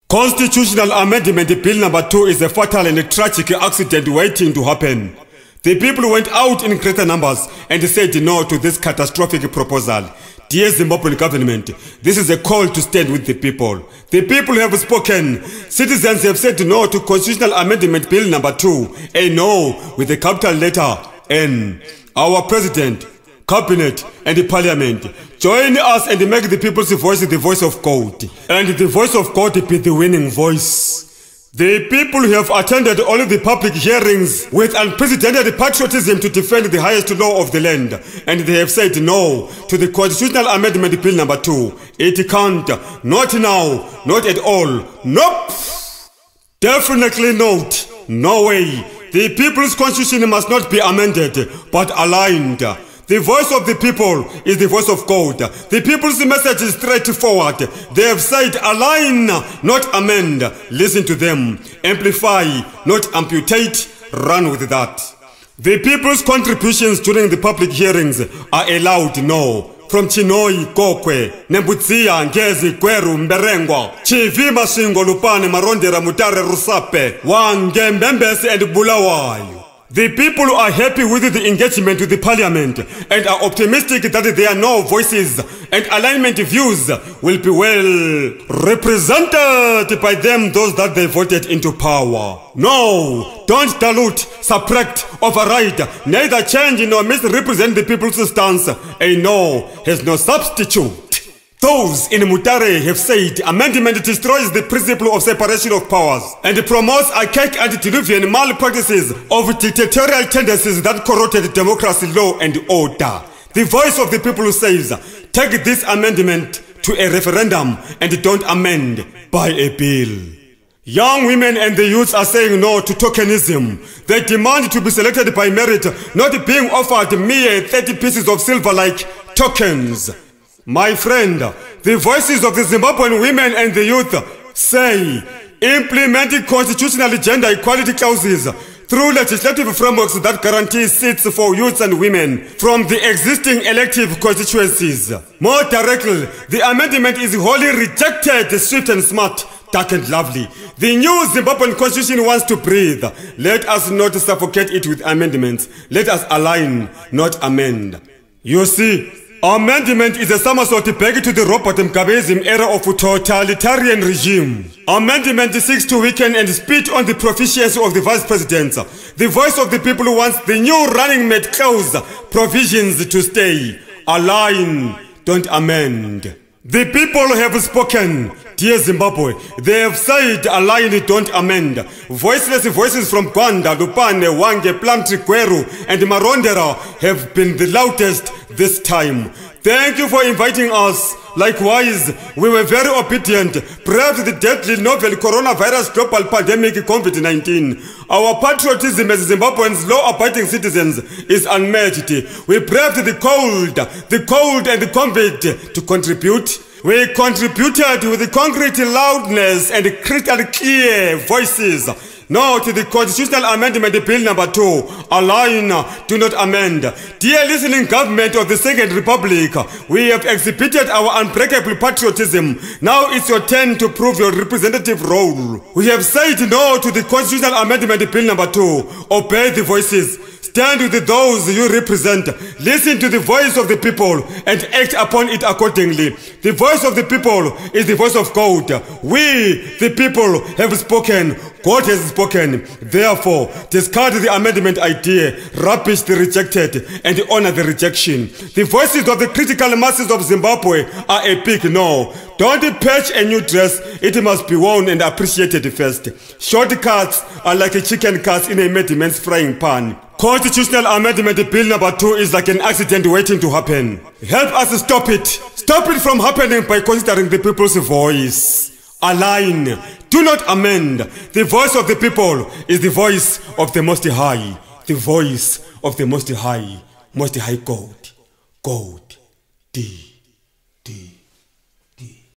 Constitutional Amendment Bill number 2 is a fatal and a tragic accident waiting to happen. The people went out in greater numbers and said no to this catastrophic proposal. Dear Zimbabwean government, this is a call to stand with the people. The people have spoken. Citizens have said no to Constitutional Amendment Bill number 2, a no with a capital letter N. Our President, Cabinet and the Parliament, join us and make the people's voice the voice of God, and the voice of God be the winning voice. The people have attended all the public hearings with unprecedented patriotism to defend the highest law of the land, and they have said no to the Constitutional Amendment Bill number 2. It can't, not now, not at all, nope, definitely not, no way. The people's constitution must not be amended, but aligned. The voice of the people is the voice of God. The people's message is straightforward. They have said align, not amend. Listen to them. Amplify, not amputate. Run with that. The people's contributions during the public hearings are allowed no. From Chinoi, Kokwe, Nembutzia, Ngezi, Kweru, Mberengwa, Chivi, Mashingo, Lupane, Marondera, Mutare, Rusape, Wange, Mbembesi and Bulawayo. The people are happy with the engagement with the parliament and are optimistic that their no voices and alignment views will be well represented by them, those that they voted into power. No, don't dilute, subtract, override, neither change nor misrepresent the people's stance. A no has no substitute. Those in Mutare have said amendment destroys the principle of separation of powers and promotes archaic antediluvian malpractices of dictatorial tendencies that corrupted democracy, law and order. The voice of the people says, take this amendment to a referendum and don't amend by a bill. Young women and the youths are saying no to tokenism. They demand to be selected by merit, not being offered mere 30 pieces of silver like tokens. My friend, the voices of the Zimbabwean women and the youth say implementing constitutional gender equality clauses through legislative frameworks that guarantee seats for youths and women from the existing elective constituencies. More directly, the amendment is wholly rejected, swift and smart, dark and lovely. The new Zimbabwean constitution wants to breathe. Let us not suffocate it with amendments. Let us align, not amend. You see, amendment is a somersault back to the Robert Mugabeism era of totalitarian regime. Amendment seeks to weaken and spit on the proficiency of the vice president. The voice of the people wants the new running mate clause provisions to stay. Align, don't amend. The people have spoken. Dear Zimbabwe, they have said align, don't amend. Voiceless voices from Gwanda, Lupane, Wange, Plumtree, Kweru and Marondera have been the loudest this time. Thank you for inviting us. Likewise, we were very obedient, braved the deadly novel coronavirus global pandemic COVID-19. Our patriotism as Zimbabweans, law-abiding citizens is unmatched. We braved the cold and the COVID to contribute. We contributed with the concrete loudness and crystal clear voices. No to the Constitutional Amendment Bill number 2. Align, do not amend. Dear listening government of the Second Republic, we have exhibited our unbreakable patriotism. Now it's your turn to prove your representative role. We have said no to the Constitutional Amendment Bill number 2. Obey the voices. Stand with those you represent. Listen to the voice of the people and act upon it accordingly. The voice of the people is the voice of God. We, the people, have spoken. God has spoken. Therefore, discard the amendment idea, rubbish the rejected, and honor the rejection. The voices of the critical masses of Zimbabwe are a big no. Don't patch a new dress. It must be worn and appreciated first. Shortcuts are like a chicken cuts in a man's frying pan. Constitutional Amendment Bill number 2 is like an accident waiting to happen. Help us stop it. Stop it from happening by considering the people's voice. Align. Do not amend. The voice of the people is the voice of the Most High. The voice of the Most High God. God. D.